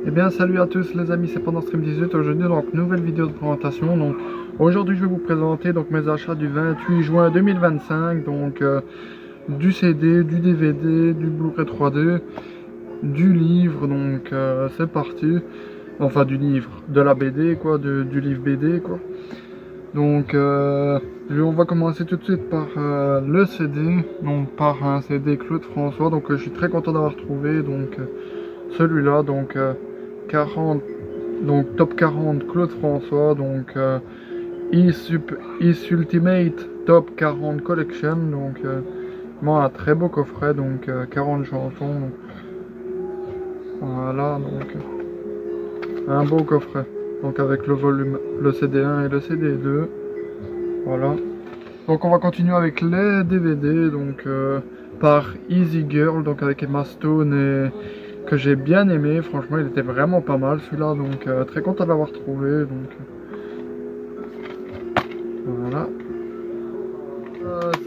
Eh bien salut à tous les amis, c'est Pendant Stream 18. Aujourd'hui donc nouvelle vidéo de présentation. Donc aujourd'hui je vais vous présenter donc mes achats du 28 juin 2025. Donc du CD, du DVD, du Blu-ray 3D, du livre. Donc c'est parti. Enfin du livre, de la BD quoi, du livre BD quoi. Donc on va commencer tout de suite par le CD. Donc par un CD Claude François. Donc je suis très content d'avoir trouvé donc celui-là. Donc 40, donc top 40 Claude François, donc Is Ultimate Top 40 Collection, donc moi un très beau coffret, donc 40 chansons, donc, voilà, donc un beau coffret, donc avec le volume, le CD1 et le CD2, voilà. Donc on va continuer avec les DVD, donc par Easy Girl, donc avec Emma Stone et que j'ai bien aimé, franchement il était vraiment pas mal celui-là, donc très content de l'avoir trouvé, donc voilà.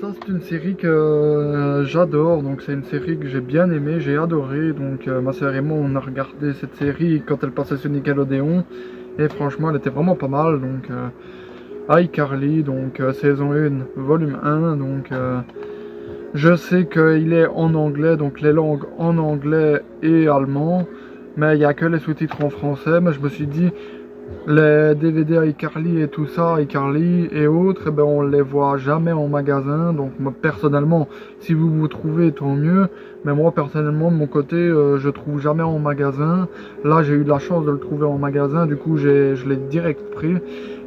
Ça c'est une série que j'adore, donc c'est une série que j'ai bien aimé, j'ai adoré, donc ma sœur et moi on a regardé cette série quand elle passait sur Nickelodeon, et franchement elle était vraiment pas mal, donc iCarly, donc saison 1, volume 1, donc je sais qu'il est en anglais, donc les langues en anglais et allemand, mais il n'y a que les sous-titres en français. Mais je me suis dit, les DVD iCarly et tout ça, iCarly et autres, eh ben, on les voit jamais en magasin. Donc moi personnellement, si vous vous trouvez, tant mieux. Mais moi personnellement, de mon côté, je trouve jamais en magasin. Là, j'ai eu de la chance de le trouver en magasin, du coup je l'ai direct pris.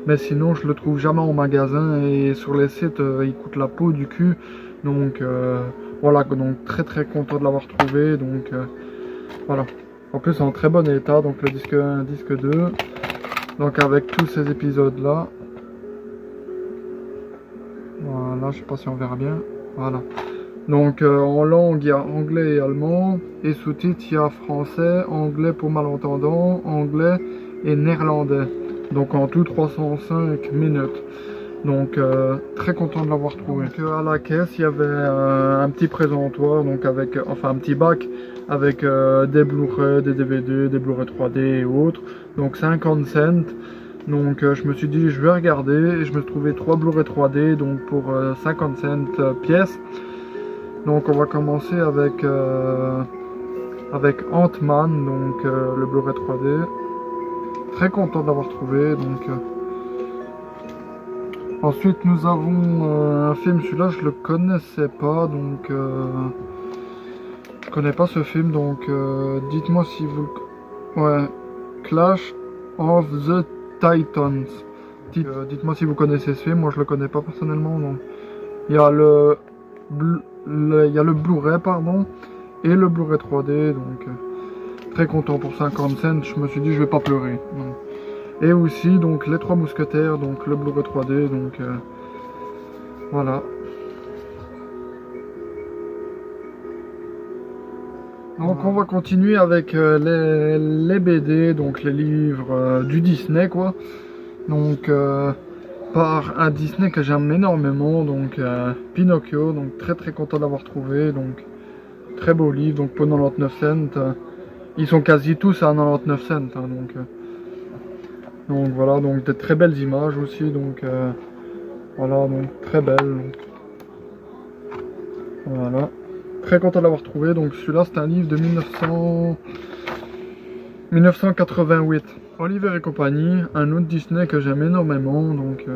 Mais sinon, je le trouve jamais en magasin et sur les sites, il coûte la peau du cul. Donc voilà, donc très content de l'avoir trouvé, donc voilà. En plus en très bon état, donc le disque 1, disque 2, donc avec tous ces épisodes là. Voilà, je sais pas si on verra bien, voilà. Donc en langue il y a anglais et allemand, et sous-titres il y a français, anglais pour malentendants, anglais et néerlandais. Donc en tout 305 minutes. Donc très content de l'avoir trouvé. Donc, à la caisse il y avait un petit présentoir, donc avec enfin un petit bac avec des Blu-ray, des DVD, des Blu-ray 3D et autres. Donc 50 cents. Donc je me suis dit je vais regarder et je me suis trouvé 3 Blu-ray 3D donc pour 50 cents pièce. Donc on va commencer avec Ant-Man, donc le Blu-ray 3D. Très content de l'avoir trouvé, donc ensuite nous avons un film, celui-là je le connaissais pas, donc je connais pas ce film, donc dites-moi si vous le... Ouais, Clash of the Titans. Dites-moi si vous connaissez ce film, moi je le connais pas personnellement, donc il y a il y a le Blu-ray pardon, et le Blu-ray 3D, donc très content pour 50 cents, je me suis dit je vais pas pleurer. Donc. Et aussi donc les 3 mousquetaires, donc le Blu-ray 3D, donc voilà. Donc on va continuer avec les BD, donc les livres du Disney quoi. Donc par un Disney que j'aime énormément, donc Pinocchio, donc très content d'avoir trouvé, donc très beau livre, donc pour 99 cents. Ils sont quasi tous à 99 cents, hein, donc voilà, donc de très belles images aussi, donc voilà, donc très belles. Donc, voilà. Très content de l'avoir trouvé, donc celui-là c'est un livre de 1988. Oliver et compagnie, un autre Disney que j'aime énormément, donc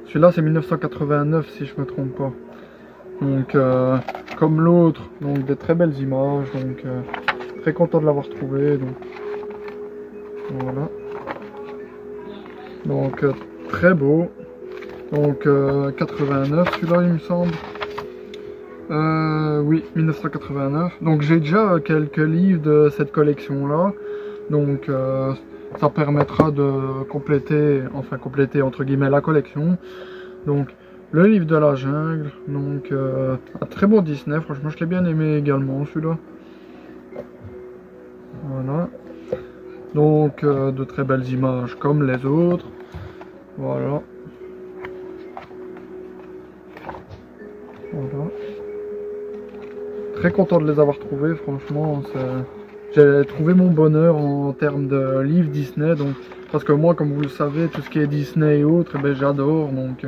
celui-là c'est 1989 si je me trompe pas. Donc comme l'autre, donc des très belles images, donc très content de l'avoir trouvé, donc voilà. Donc très beau, donc 89 celui-là il me semble. Oui, 1989. Donc j'ai déjà quelques livres de cette collection là, donc ça permettra de compléter, enfin compléter entre guillemets la collection. Donc le livre de la jungle, donc un très beau Disney, franchement je l'ai bien aimé également celui-là. Voilà. Donc de très belles images comme les autres. Voilà. Voilà. Très content de les avoir trouvés, franchement, j'ai trouvé mon bonheur en termes de livres Disney, donc parce que moi, comme vous le savez, tout ce qui est Disney et autres, eh ben, j'adore, donc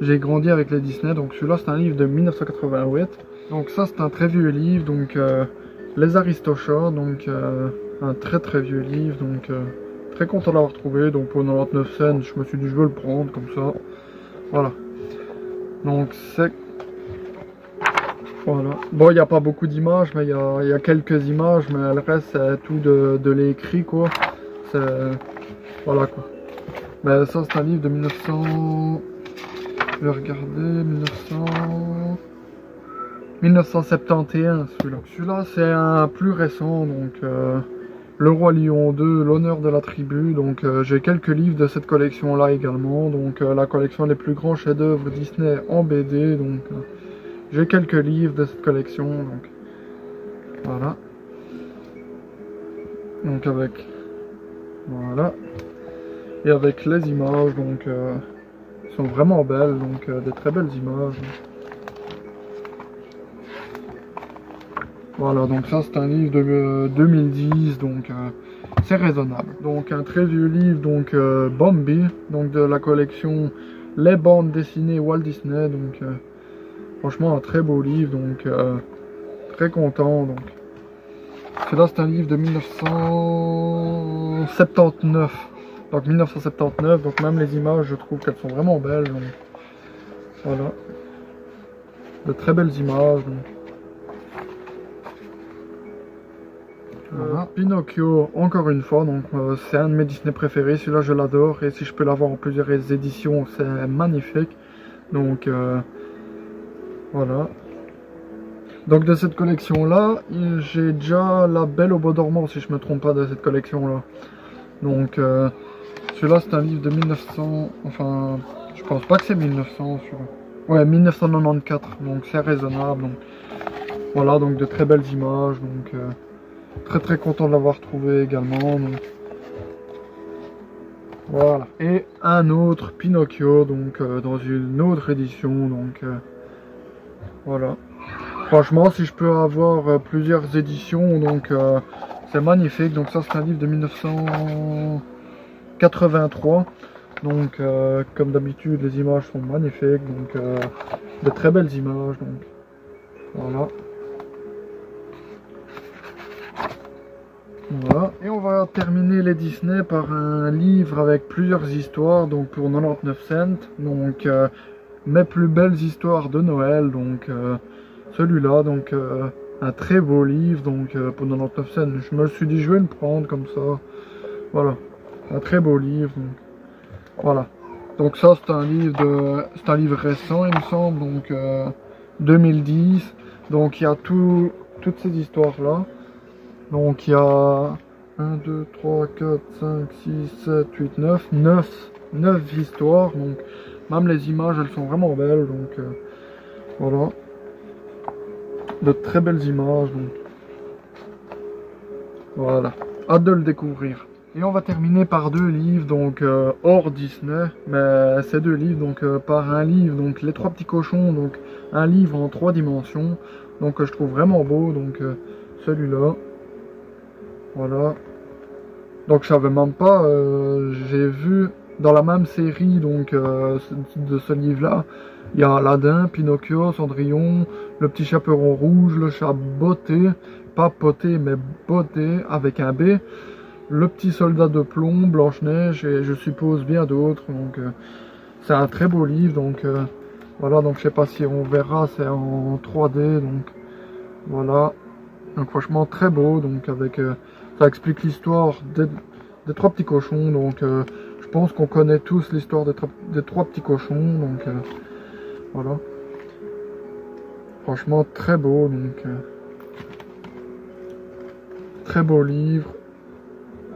j'ai grandi avec les Disney. Donc celui-là, c'est un livre de 1988. Donc ça, c'est un très vieux livre, donc Les Aristochats, donc un très vieux livre, donc très content de l'avoir trouvé. Donc pour 99 cents, je me suis dit je veux le prendre comme ça. Voilà. Donc c'est... Voilà. Bon, il n'y a pas beaucoup d'images, mais il y a quelques images, mais le reste c'est tout de l'écrit quoi. C'est... Voilà quoi. Mais ça c'est un livre de 1900... Je vais regarder, 1971 celui-là. Celui-là c'est un plus récent, donc Le Roi Lion 2, L'honneur de la tribu. Donc j'ai quelques livres de cette collection là également. Donc la collection des plus grands chefs-d'œuvre Disney en BD. Donc j'ai quelques livres de cette collection. Donc voilà. Donc avec... Voilà. Et avec les images, donc sont vraiment belles, donc des très belles images. Voilà, donc ça c'est un livre de 2010, donc c'est raisonnable. Donc un très vieux livre, donc Bambi, donc de la collection Les bandes dessinées Walt Disney, donc franchement un très beau livre, donc très content. Donc celui-là c'est un livre de 1979. Donc 1979, donc même les images, je trouve qu'elles sont vraiment belles. Donc, voilà. De très belles images. Donc. Voilà. Pinocchio, encore une fois, donc c'est un de mes Disney préférés. Celui-là, je l'adore. Et si je peux l'avoir en plusieurs éditions, c'est magnifique. Donc, voilà. Donc de cette collection-là, j'ai déjà La Belle au Bois dormant, si je me trompe pas, de cette collection-là. Donc... celui-là c'est un livre de 1900, enfin je pense pas que c'est 1900, ouais 1994, donc c'est raisonnable. Donc, voilà, donc de très belles images, donc très content de l'avoir trouvé également. Donc, voilà. Et un autre Pinocchio, donc dans une autre édition, donc voilà. Franchement si je peux avoir plusieurs éditions, donc c'est magnifique. Donc ça c'est un livre de 1983, donc comme d'habitude les images sont magnifiques, donc de très belles images, donc voilà. Voilà, et on va terminer les Disney par un livre avec plusieurs histoires, donc pour 99 cents, donc mes plus belles histoires de Noël, donc celui-là, donc un très beau livre, donc pour 99 cents, je me suis dit je vais le prendre comme ça, voilà. Un très beau livre, donc, voilà. Donc ça c'est un livre récent il me semble, donc 2010. Donc il y a toutes ces histoires là. Donc il y a 1, 2, 3, 4, 5, 6, 7, 8, 9 histoires. Donc même les images elles sont vraiment belles, donc voilà. De très belles images, donc voilà. Hâte de le découvrir. Et on va terminer par deux livres, donc hors Disney, mais ces deux livres, donc par un livre, donc Les Trois Petits Cochons, donc un livre en 3 dimensions, donc que je trouve vraiment beau, donc celui-là, voilà. Donc je savais même pas, j'ai vu dans la même série, donc de ce livre-là, il y a Aladdin, Pinocchio, Cendrillon, Le Petit Chaperon Rouge, Le Chat Botté, pas Poté mais Botté avec un B. Le Petit Soldat de Plomb, Blanche-Neige et je suppose bien d'autres. Donc c'est un très beau livre. Donc voilà, donc je sais pas si on verra, c'est en 3D. Donc voilà. Donc franchement très beau. Donc avec ça explique l'histoire des trois petits cochons. Donc je pense qu'on connaît tous l'histoire des trois petits cochons. Donc voilà. Franchement très beau. Donc très beau livre.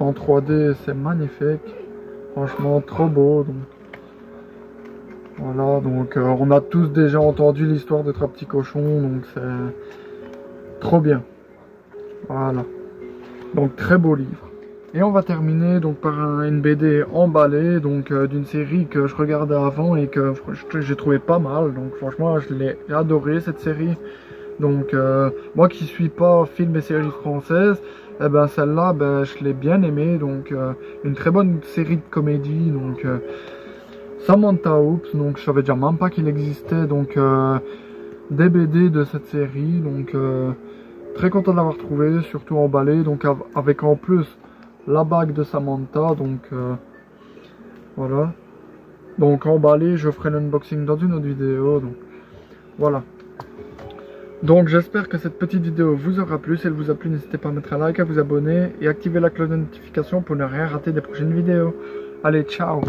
En 3D, c'est magnifique. Franchement, trop beau. Donc. Voilà, donc on a tous déjà entendu l'histoire des trois petits cochons, donc c'est trop bien. Voilà. Donc très beau livre. Et on va terminer donc par une BD emballée, donc d'une série que je regardais avant et que j'ai trouvé pas mal. Donc franchement, je l'ai adoré cette série. Donc moi qui suis pas film et séries françaises, Et ben celle-là, ben, je l'ai bien aimée, donc une très bonne série de comédie, donc Samantha Oops, donc je savais déjà même pas qu'il existait, donc des BD de cette série, donc très content de l'avoir trouvé, surtout emballé, donc avec en plus la bague de Samantha, donc voilà. Donc emballé, je ferai l'unboxing dans une autre vidéo, donc voilà. Donc j'espère que cette petite vidéo vous aura plu. Si elle vous a plu, n'hésitez pas à mettre un like, à vous abonner et activer la cloche de notification pour ne rien rater des prochaines vidéos. Allez, ciao!